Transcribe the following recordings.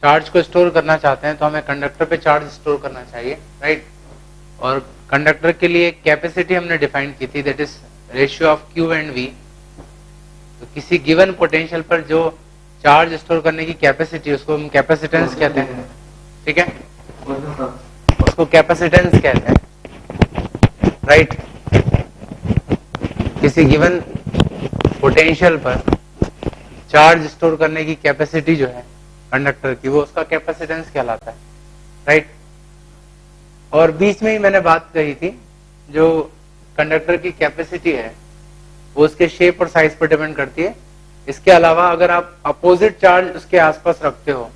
Charge को store करना चाहते हैं तो हमें कंडक्टर पे चार्ज स्टोर करना चाहिए, राइट। और कंडक्टर के लिए कैपेसिटी हमने डिफाइन की थी, that is ratio of Q and V। तो किसी गिवन पोटेंशियल पर जो चार्ज स्टोर करने की कैपेसिटी, उसको हम कैपेसिटेंस कहते हैं, ठीक है, उसको कैपेसिटेंस कहते हैं, राइट। किसी गिवन पोटेंशियल पर चार्ज स्टोर करने की कैपेसिटी जो है कंडक्टर की, वो उसका कैपेसिटेंस कहलाता है, राइट। और बीच में ही मैंने बात कही थी, जो कंडक्टर की कैपेसिटी है वो उसके शेप और साइज पर डिपेंड करती है। इसके अलावा अगर आप अपोजिट चार्ज उसके आसपास रखते हो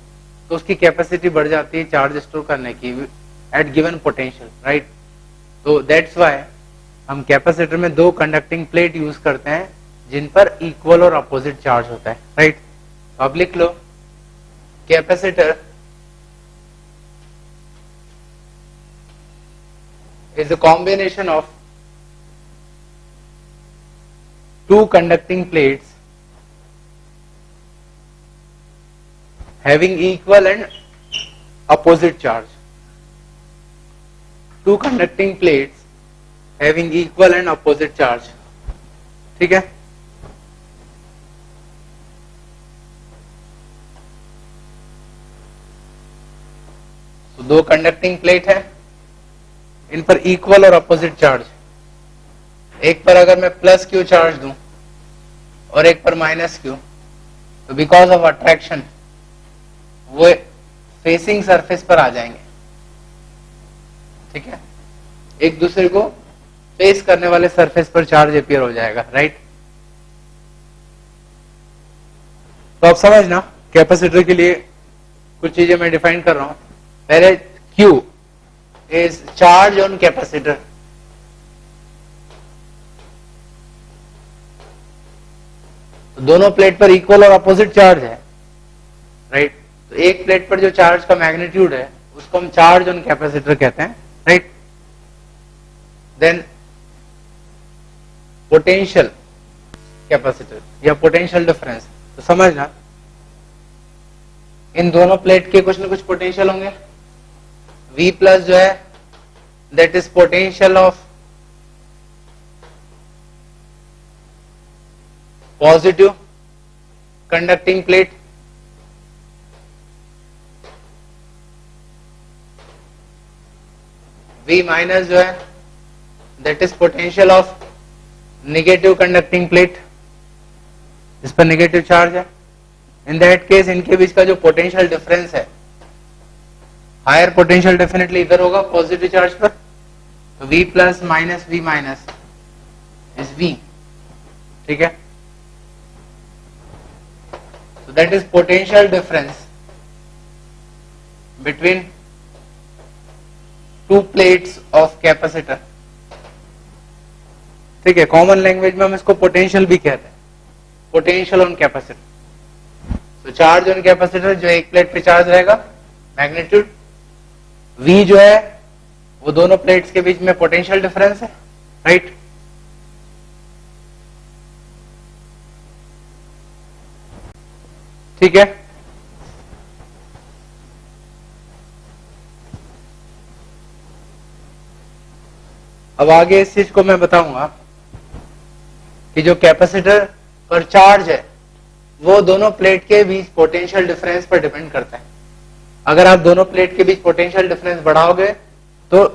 तो उसकी कैपेसिटी बढ़ जाती है चार्ज स्टोर करने की एट गिवन पोटेंशियल, राइट। तो दैट्स व्हाई हम कैपेसिटर में दो कंडक्टिंग प्लेट यूज करते हैं जिन पर इक्वल और अपोजिट चार्ज होता है, राइट। तो अब लिख लो, capacitor is a combination of two conducting plates having equal and opposite charge. Two conducting plates having equal and opposite charge. ठीक है, तो दो कंडक्टिंग प्लेट है, इन पर इक्वल और अपोजिट चार्ज। एक पर अगर मैं प्लस Q चार्ज दूं और एक पर माइनस Q, तो बिकॉज ऑफ अट्रैक्शन वो फेसिंग सरफेस पर आ जाएंगे, ठीक है, एक दूसरे को फेस करने वाले सरफेस पर चार्ज अपीयर हो जाएगा, राइट। तो आप समझना, कैपेसिटर के लिए कुछ चीजें मैं डिफाइन कर रहा हूं। पहले Q is charge on capacitor, तो दोनों प्लेट पर इक्वल और अपोजिट चार्ज है, राइट। तो एक प्लेट पर जो चार्ज का मैग्नीट्यूड है उसको हम चार्ज ऑन कैपेसिटर कहते हैं, राइट। देन पोटेंशियल कैपेसिटर या पोटेंशियल डिफरेंस, तो समझना इन दोनों प्लेट के कुछ न कुछ पोटेंशियल होंगे। V प्लस जो है that is potential of positive conducting plate, V minus जो है that is potential of negative conducting plate, इस पर नेगेटिव चार्ज है। इन दैट केस इनके बीच का जो पोटेंशियल डिफरेंस है, हायर पोटेंशियल डेफिनेटली इधर होगा पॉजिटिव चार्ज पर, तो V plus minus V minus is V, ठीक है। So that is potential difference between two plates of capacitor, ठीक है। कॉमन लैंग्वेज में हम इसको पोटेंशियल भी कहते हैं, पोटेंशियल ऑन कैपेसिटर। तो चार्ज ऑन कैपेसिटर जो एक प्लेट पे चार्ज रहेगा, मैग्नीट्यूड V जो है वो दोनों प्लेट्स के बीच में पोटेंशियल डिफरेंस है, राइट। ठीक है, अब आगे इस चीज को मैं बताऊंगा कि जो कैपेसिटर पर चार्ज है वो दोनों प्लेट के बीच पोटेंशियल डिफरेंस पर डिपेंड करता है। अगर आप दोनों प्लेट के बीच पोटेंशियल डिफरेंस बढ़ाओगे तो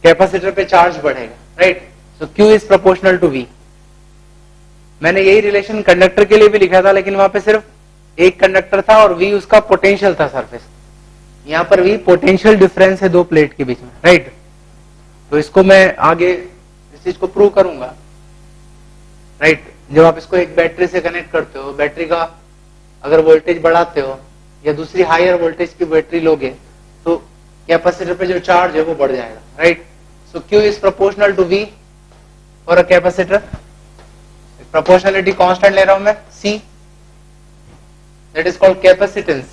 कैपेसिटर पे चार्ज बढ़ेगा, right. So Q is proportional to V। मैंने यही रिलेशन कंडक्टर के लिए भी लिखा था, लेकिन वहां पे सिर्फ एक कंडक्टर था और V उसका पोटेंशियल था सरफेस। यहाँ पर V पोटेंशियल डिफरेंस है दो प्लेट के बीच में, राइट। तो इसको मैं आगे इस चीज को प्रूव करूंगा, राइट। जब आप इसको एक बैटरी से कनेक्ट करते हो, बैटरी का अगर वोल्टेज बढ़ाते हो या दूसरी हायर वोल्टेज की बैटरी लोगे तो कैपेसिटर पे जो चार्ज है वो बढ़ जाएगा, right. So Q is proportional to V for a capacitor. Proportionality constant ले रहा हूं मैं C, that is called capacitance,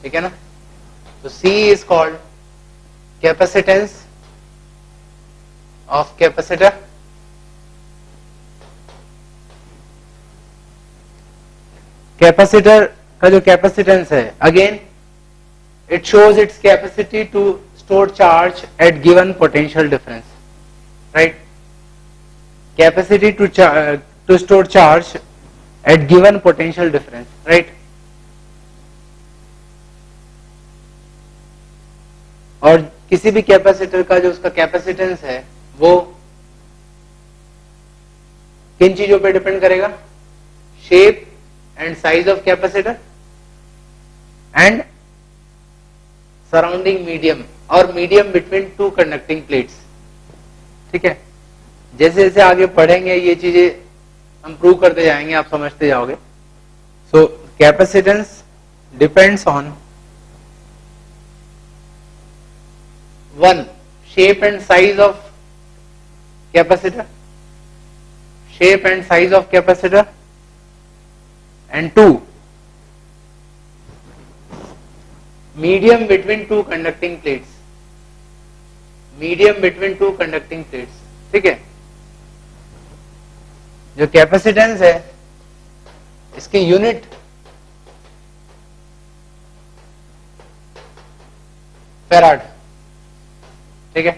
ठीक है ना। तो C is called capacitance of capacitor. Capacitor का जो कैपेसिटेंस है, again it shows its capacity to store charge at given potential difference, right. Capacity to store charge at given potential difference, right. और किसी भी कैपेसिटर का जो उसका capacitance है वो किन चीजों पे डिपेंड करेगा? Shape and size of capacitor and surrounding medium और medium between two conducting plates, ठीक है। जैसे जैसे आगे पढ़ेंगे ये चीजें हम प्रूव करते जाएंगे, आप समझते जाओगे। So capacitance depends on 1 shape and size of capacitor, shape and size of capacitor, and 2 medium between two conducting plates, medium between two conducting plates, ठीक है। जो कैपेसिटेंस है इसकी यूनिट फेराड, ठीक है।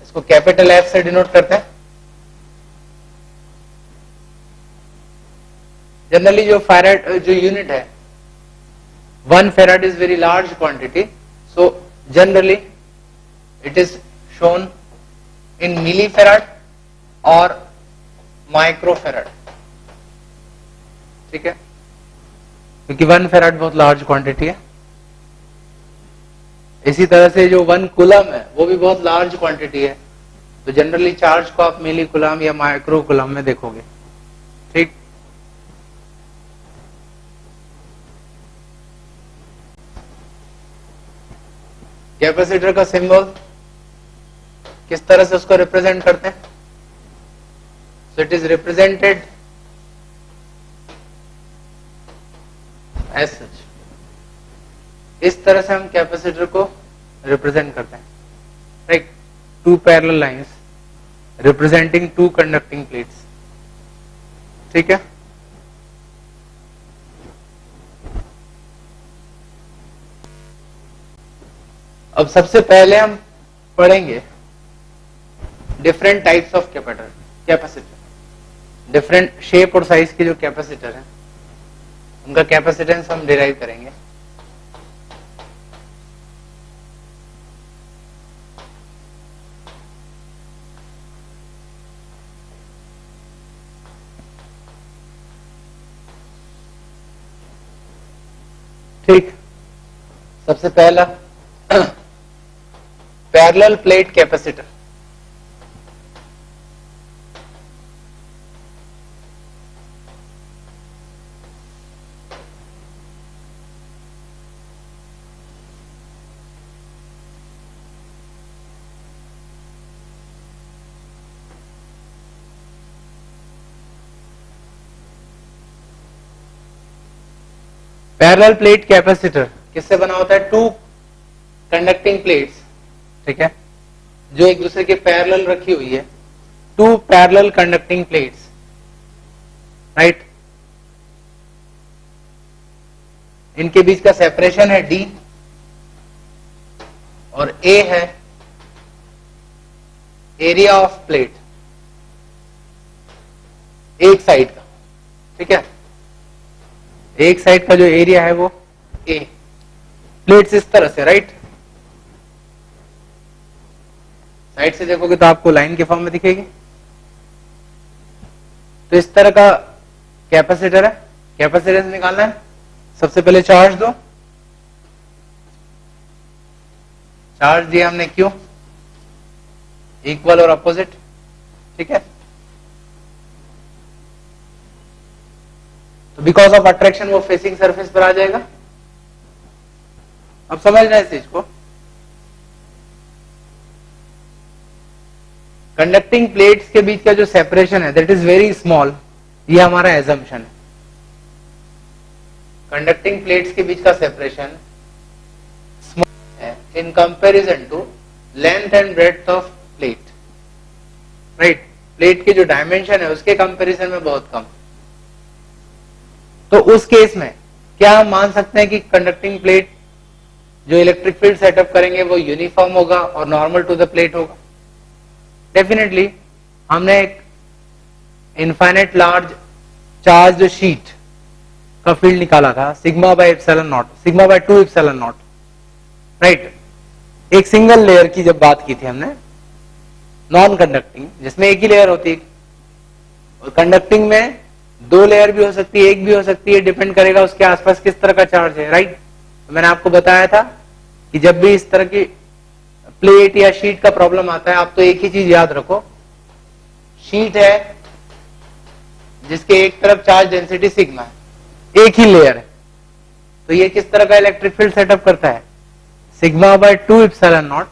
इसको कैपिटल एफ से डिनोट करते हैं। जनरली जो फैराड जो यूनिट है 1 farad is very large quantity, so generally it is shown in millifarad or microfarad, ठीक है, क्योंकि 1 farad बहुत लार्ज क्वांटिटी है। इसी तरह से जो 1 कूलम है वो भी बहुत लार्ज क्वांटिटी है, तो जनरली चार्ज को आप मिली कूलम या माइक्रो कूलम में देखोगे, ठीक। कैपेसिटर का सिंबल किस तरह से उसको रिप्रेजेंट करते हैं? So it is represented as such. इस तरह से हम कैपेसिटर को रिप्रेजेंट करते हैं, right. 2 parallel lines representing 2 conducting plates, ठीक है। अब सबसे पहले हम पढ़ेंगे different types of capacitor. Different shape और साइज के जो कैपेसिटर हैं उनका कैपेसिटेंस हम डिराइव करेंगे। ठीक, सबसे पहला parallel plate capacitor. Parallel plate capacitor किससे बना होता है? 2 कंडक्टिंग प्लेट्स, ठीक है, जो एक दूसरे के पैरेलल रखी हुई है। 2 पैरेलल कंडक्टिंग प्लेट्स, राइट। इनके बीच का सेपरेशन है D और A है एरिया ऑफ प्लेट एक साइड का, ठीक है। एक साइड का जो एरिया है वो A। प्लेट्स इस तरह से, राइट। साइड से देखोगे तो आपको लाइन के फॉर्म में दिखेगी। तो इस तरह का कैपेसिटर है। कैपेसिटेंस निकालना है, सबसे पहले चार्ज दो। चार्ज दिया हमने क्यों? इक्वल और अपोजिट, ठीक है। तो बिकॉज ऑफ अट्रैक्शन वो फेसिंग सरफेस पर आ जाएगा। अब समझना है इस चीज को। कंडक्टिंग प्लेट्स के बीच का जो सेपरेशन है दैट इज वेरी स्मॉल, ये हमारा एजम्पशन है। कंडक्टिंग प्लेट्स के बीच का सेपरेशन स्मॉल है in comparison to length and breadth of plate. Right, plate के जो डायमेंशन है उसके कंपैरिजन में बहुत कम। तो उस केस में क्या हम मान सकते हैं कि कंडक्टिंग प्लेट जो इलेक्ट्रिक फील्ड सेटअप करेंगे वो यूनिफॉर्म होगा और नॉर्मल टू द प्लेट होगा? डेफिनेटली। हमने एक इनफाइनाइट लार्ज चार्ज शीट का फील्ड निकाला था sigma by epsilon not, sigma bye 2 epsilon not, right. एक सिंगल लेयर की जब बात की थी हमने, नॉन कंडक्टिंग, जिसमें एक ही लेयर होती है, और कंडक्टिंग में 2 लेयर भी हो सकती है, एक भी हो सकती है, डिपेंड करेगा उसके आसपास किस तरह का चार्ज है, राइट। तो मैंने आपको बताया था कि जब भी इस तरह की प्लेट या शीट का प्रॉब्लम आता है, आप तो एक ही चीज याद रखो, शीट है जिसके एक तरफ चार्ज डेंसिटी सिग्मा है, एक ही लेयर है, तो ये किस तरह का इलेक्ट्रिक फील्ड सेटअप करता है? Sigma bye 2 epsilon not.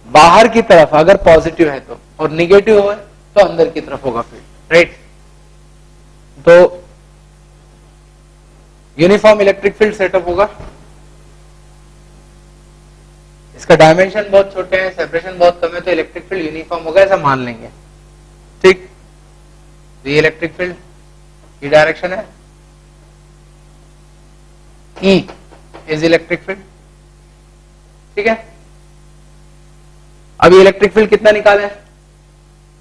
बाहर की तरफ अगर पॉजिटिव है तो, और निगेटिव हो तो अंदर की तरफ होगा फील्ड, राइट। तो यूनिफॉर्म इलेक्ट्रिक फील्ड सेटअप होगा। इसका डायमेंशन बहुत छोटे हैं, सेपरेशन बहुत कम है, तो इलेक्ट्रिक फील्ड यूनिफॉर्म होगा, ऐसा मान लेंगे, ठीक। तो ये इलेक्ट्रिक फील्ड की डायरेक्शन है, E इज इलेक्ट्रिक फील्ड, ठीक है। अभी इलेक्ट्रिक फील्ड कितना निकाले,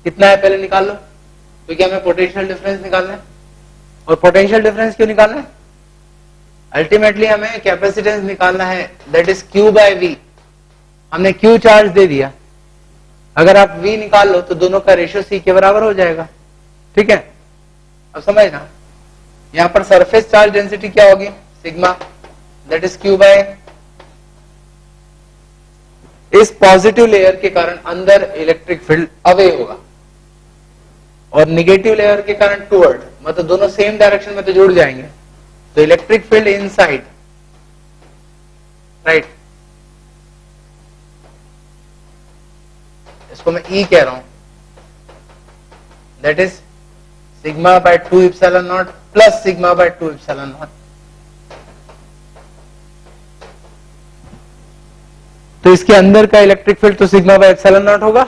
कितना है पहले निकाल लो, क्योंकि हमें पोटेंशियल डिफरेंस निकालना है। और पोटेंशियल डिफरेंस क्यों निकालना है? अल्टीमेटली हमें कैपेसिटेंस निकालना है, that is Q by V। हमने Q चार्ज दे दिया, अगर आप V निकाल लो तो दोनों का रेशियो C के बराबर हो जाएगा, ठीक है। अब समझना, यहां पर सरफेस चार्ज डेंसिटी क्या होगी? Sigma, that is Q by. इस पॉजिटिव लेयर के कारण अंदर इलेक्ट्रिक फील्ड अवे होगा, और निगेटिव लेयर के कारण टुवर्ड, मतलब दोनों सेम डायरेक्शन में तो जुड़ जाएंगे, तो इलेक्ट्रिक फील्ड इनसाइड, राइट। इसको मैं E कह रहा हूं, that is sigma bye 2 epsilon not plus sigma bye 2 epsilon not. तो इसके अंदर का इलेक्ट्रिक फील्ड तो सिग्मा बाय एप्सिलॉन नॉट होगा,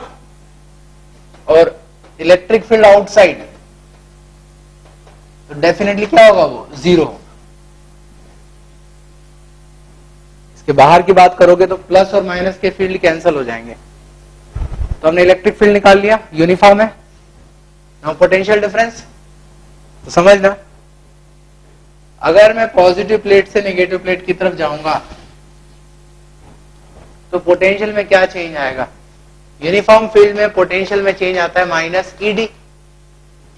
और इलेक्ट्रिक फील्ड आउटसाइड तो डेफिनेटली क्या होगा? वो 0 होगा। इसके बाहर की बात करोगे तो प्लस और माइनस के फील्ड कैंसिल हो जाएंगे। तो हमने इलेक्ट्रिक फील्ड निकाल लिया, यूनिफॉर्म है। नाउ पोटेंशियल डिफरेंस, तो समझना, अगर मैं पॉजिटिव प्लेट से नेगेटिव प्लेट की तरफ जाऊंगा तो पोटेंशियल में क्या चेंज आएगा? यूनिफॉर्म फील्ड में पोटेंशियल में चेंज आता है माइनस ED,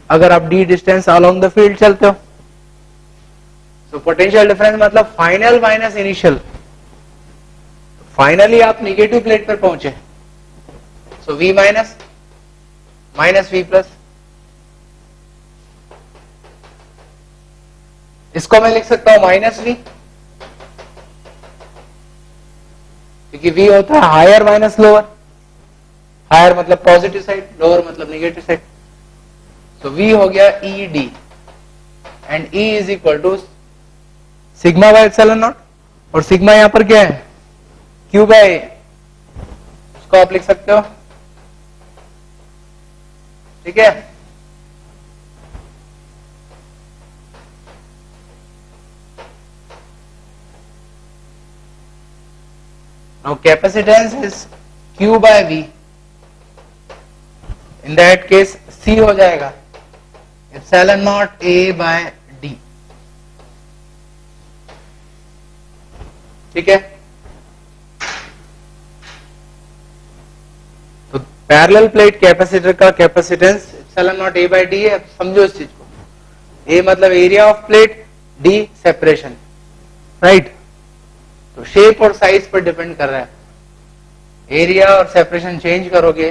अगर आप D distance along the field चलते हो। तो पोटेंशियल डिफरेंस मतलब फाइनल माइनस इनिशियल, फाइनली आप नेगेटिव प्लेट पर पहुंचे, सो V minus minus V plus. इसको मैं लिख सकता हूं माइनस V, क्योंकि V होता है हायर माइनस लोअर, हायर मतलब पॉजिटिव साइड, लोअर मतलब नेगेटिव साइड। सो V हो गया ED, and E is equal to sigma by epsilon naught, और सिग्मा यहां पर क्या है? Q बाय A, उसको आप लिख सकते हो, ठीक है। Now capacitance is Q by V. In that case C हो जाएगा epsilon not A by D, ठीक है। तो पैरेलल प्लेट कैपेसिटर का capacitance epsilon not A by D है। अब समझो इस चीज को, A मतलब area of plate, D separation, right. तो शेप और साइज पर डिपेंड कर रहा है, एरिया और सेपरेशन चेंज करोगे